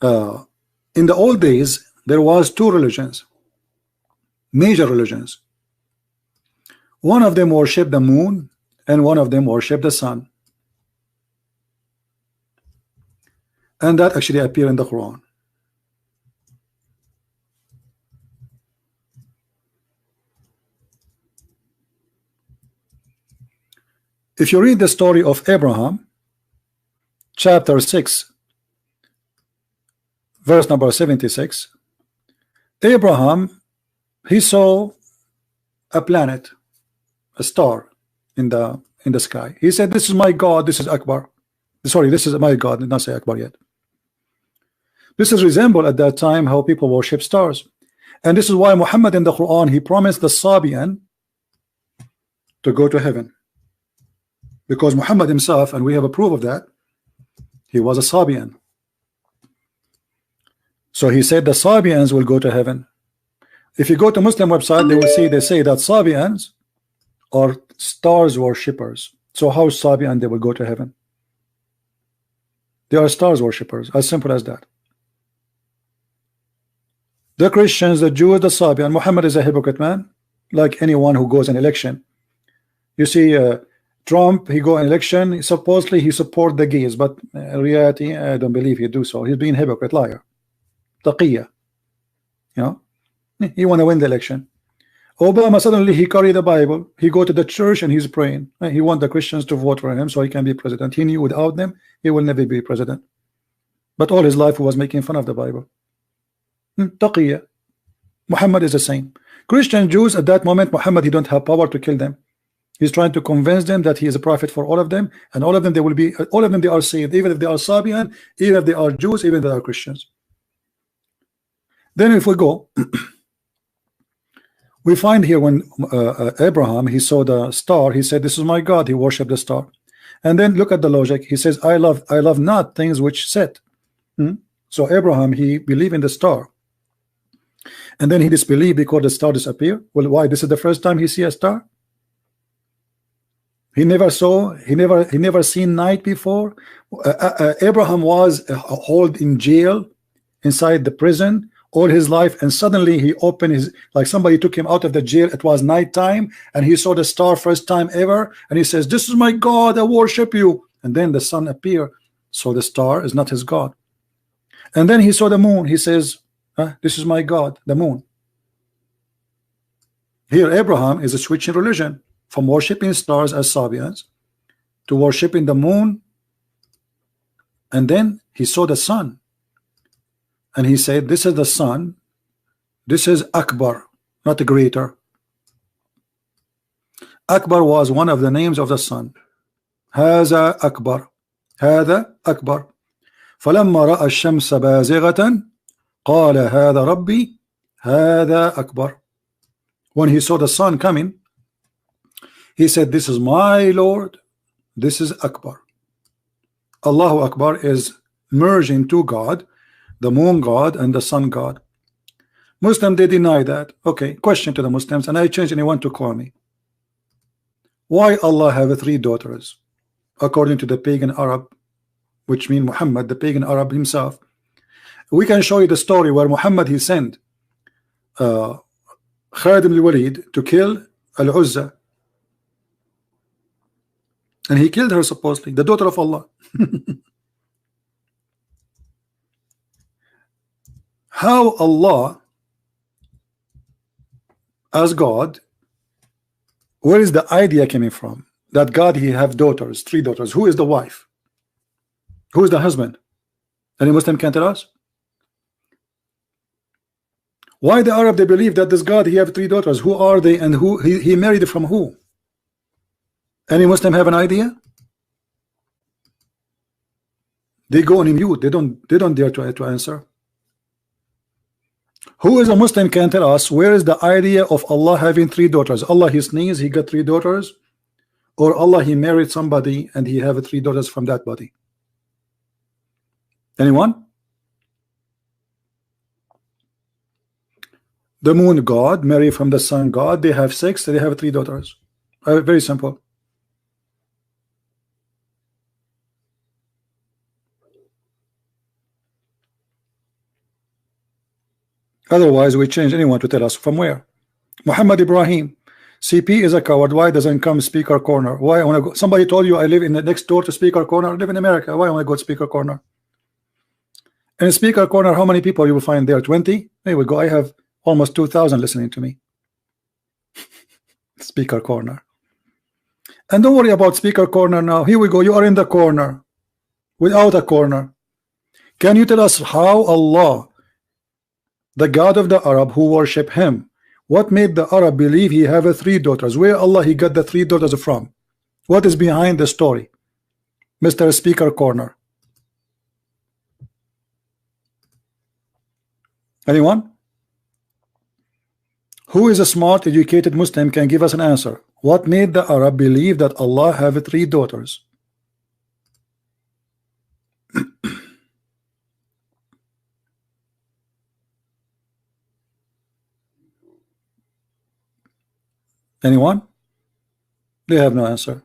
uh, in the old days there was two religions, major religions. One of them worshiped the moon and one of them worshiped the sun, and that actually appeared in the Quran. If you read the story of Abraham, chapter 6, verse number 76, Abraham, he saw a planet, a star in the sky. He said, "This is my God, this is Akbar." Sorry, this is my God, did not say Akbar yet. This is resemble at that time how people worship stars. And this is why Muhammad in the Quran, he promised the Sabian to go to heaven. Because Muhammad himself, and we have a proof of that, he was a Sabian. So he said the Sabians will go to heaven. If you go to Muslim website, they will see, they say that Sabians are stars worshippers. So how Sabian they will go to heaven? They are stars worshippers, as simple as that. The Christians, the Jews, the Sabian. Muhammad is a hypocrite man, like anyone who goes in election. You see, Trump, he go in election, supposedly he support the gays, but in reality, I don't believe he do so. He's being a hypocrite, liar, taqiyya. You know, he want to win the election. Obama, suddenly he carry the Bible, he go to the church and he's praying. He want the Christians to vote for him so he can be president. He knew without them he will never be president. But all his life he was making fun of the Bible. Taqiyya. Muhammad is the same. Christian Jews at that moment, Muhammad, he don't have power to kill them. He's trying to convince them that he is a prophet for all of them, and all of them they will be, all of them they are saved, even if they are Sabian, even if they are Jews, even if they are Christians. Then if we go, we find here when Abraham, he saw the star, he said, "This is my God." He worshipped the star. And then look at the logic. He says, I love not things which set. So Abraham, he believed in the star, and then he disbelieved because the star disappeared. Well, why? This is the first time he see a star. He never saw, he never seen night before. Abraham was held in jail inside the prison all his life, and suddenly he opened his, like somebody took him out of the jail. It was night time and he saw the star first time ever, and he says, "This is my God, I worship you." And then the sun appeared, so the star is not his God. And then he saw the moon. He says, "This is my God, the moon." Here Abraham is switching religion from worshiping stars as Sabians to worshiping the moon. And then he saw the sun, and he said, "This is the sun, this is Akbar, not the greater." Akbar was one of the names of the sun. هذا أكبر, هذا أكبر. فلما رأى الشمس بازغة قال هذا ربي هذا أكبر. When he saw the sun coming, he said, "This is my Lord, this is Akbar." Allahu Akbar is merging to God, the moon God and the sun God. Muslim, they deny that. Okay, question to the Muslims, and I change anyone to call me. Why Allah have 3 daughters according to the pagan Arab, which mean Muhammad, the pagan Arab himself? We can show you the story where Muhammad, he sent Khalid ibn al-Walid to kill Al-Uzza, and he killed her, supposedly the daughter of Allah. How Allah as God, where is the idea coming from that God, he have daughters, 3 daughters? Who is the wife? Who is the husband? Any Muslim can tell us? Why the Arab, they believe that this God, he have 3 daughters? Who are they, and who he married from who? Any Muslim have an idea? They go on mute. They don't dare to answer. Who is a Muslim can tell us where is the idea of Allah having 3 daughters? Allah, he sneezed, he got 3 daughters, or Allah, he married somebody and he have 3 daughters from that body? Anyone? The moon God married from the sun God. They have 6. They have 3 daughters. Very simple. Otherwise, we change anyone to tell us from where. Muhammad Ibrahim, CP is a coward. Why doesn't come speaker corner? Why I want to go? Somebody told you I live in the next door to speaker corner. I live in America. Why I want to go to speaker corner? And in speaker corner, how many people you will find there? 20? There we go. I have almost 2,000 listening to me. Speaker corner. And don't worry about speaker corner now. Here we go. You are in the corner without a corner. Can you tell us how Allah, the God of the Arab who worship him, what made the Arab believe he have 3 daughters? Where Allah he got the 3 daughters from? What is behind the story? Mr. Speaker Corner. Anyone? Who is a smart, educated Muslim can give us an answer? What made the Arab believe that Allah have 3 daughters? Anyone? They have no answer.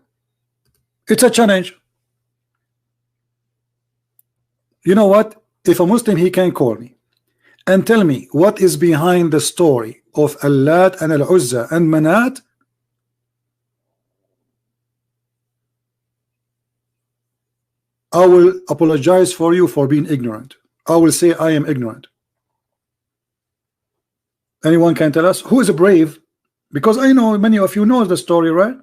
It's a challenge. You know what? If a Muslim, he can call me and tell me what is behind the story of Al-Lat and Al-Uzza and Manat, I will apologize for you for being ignorant. I will say I am ignorant. Anyone can tell us who is brave? Because I know many of you know the story, right?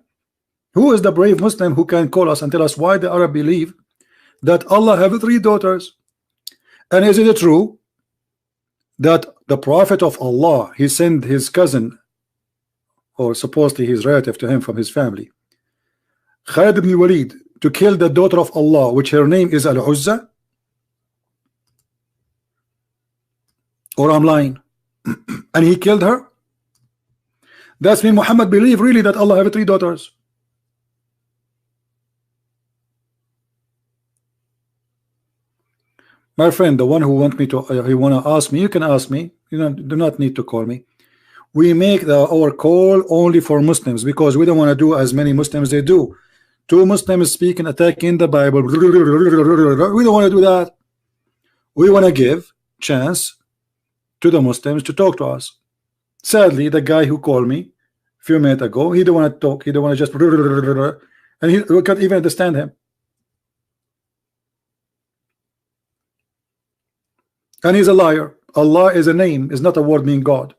Who is the brave Muslim who can call us and tell us why the Arab believe that Allah have 3 daughters? And is it true that the Prophet of Allah, he sent his cousin, or supposedly his relative to him from his family, Khalid ibn Walid, to kill the daughter of Allah, which her name is Al-Uzza? Or I'm lying? And he killed her? That's mean Muhammad believe really that Allah have 3 daughters. My friend, the one who want me to, he want to ask me, you can ask me. You know, do not need to call me. We make our call only for Muslims because we don't want to do as many Muslims they do. 2 Muslims speaking, attacking the Bible. We don't want to do that. We want to give chance to the Muslims to talk to us. Sadly, the guy who called me a few minutes ago, he don't want to talk. He don't want to just, and we can't even understand him. And he's a liar. Allah is a name, is not a word meaning God.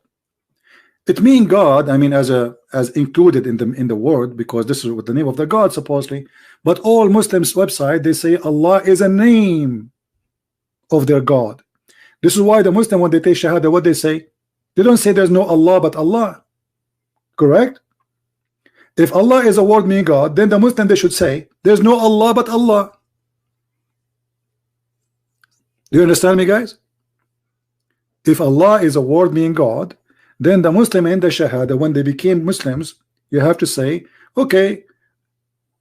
It means God, I mean, as included in the word, because this is what the name of the God supposedly. But all Muslims website, they say Allah is a name of their God. This is why the Muslim, when they take Shahada, what they say? They don't say there's no Allah but Allah. Correct? If Allah is a word meaning God, then the Muslim, they should say there's no Allah but Allah. Do you understand me, guys? If Allah is a word meaning God, then the Muslim in the Shahada, when they became Muslims, you have to say, okay,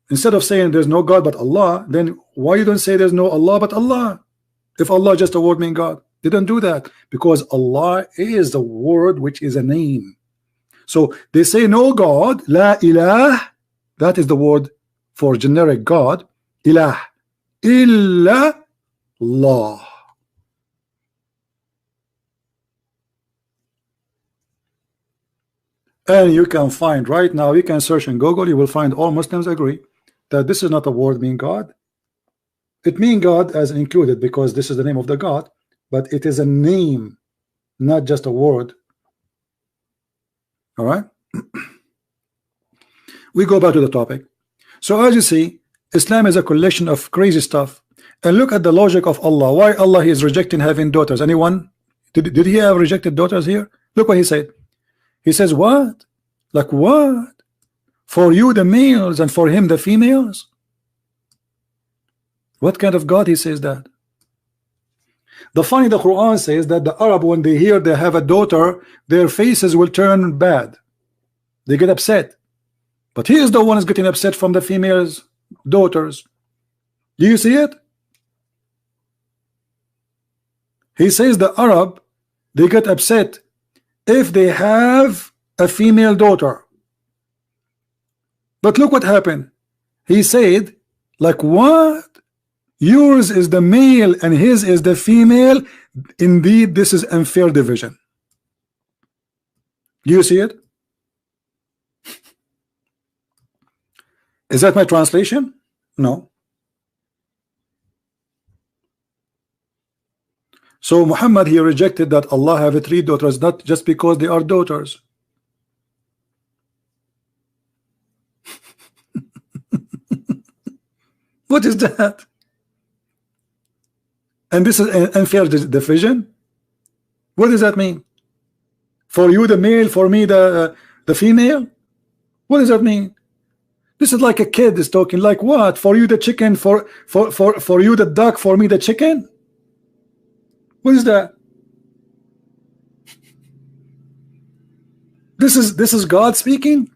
instead of saying there's no God but Allah, then why you don't say there's no Allah but Allah? If Allah is just a word meaning God, they don't do that because Allah is the word which is a name. So they say no God, la ilah, that is the word for generic God, ilah, illa Allah. And you can find right now, you can search in Google, you will find all Muslims agree that this is not a word meaning God. It means God as included because this is the name of the God, but it is a name, not just a word. All right. We go back to the topic. So as you see, Islam is a collection of crazy stuff. And look at the logic of Allah. Why Allah is rejecting having daughters? Anyone? Did he have rejected daughters here? Look what he said. He says what? Like what? For you the males and for him the females? What kind of God he says that? The Quran says that the Arab, when they hear they have a daughter, their faces will turn bad. They get upset. But he is the one who's getting upset from the females' daughters. Do you see it? He says the Arab, they get upset if they have a female daughter. But look what happened. He said, like what? Yours is the male and his is the female. Indeed, this is unfair division. Do you see it? Is that my translation? No. So Muhammad, he rejected that Allah have 3 daughters, not just because they are daughters. What is that? And this is an unfair division. What does that mean? For you the male, for me the female? What does that mean? This is like a kid is talking. Like what? For you the chicken, for you the duck, for me the chicken? What is that? This is God speaking?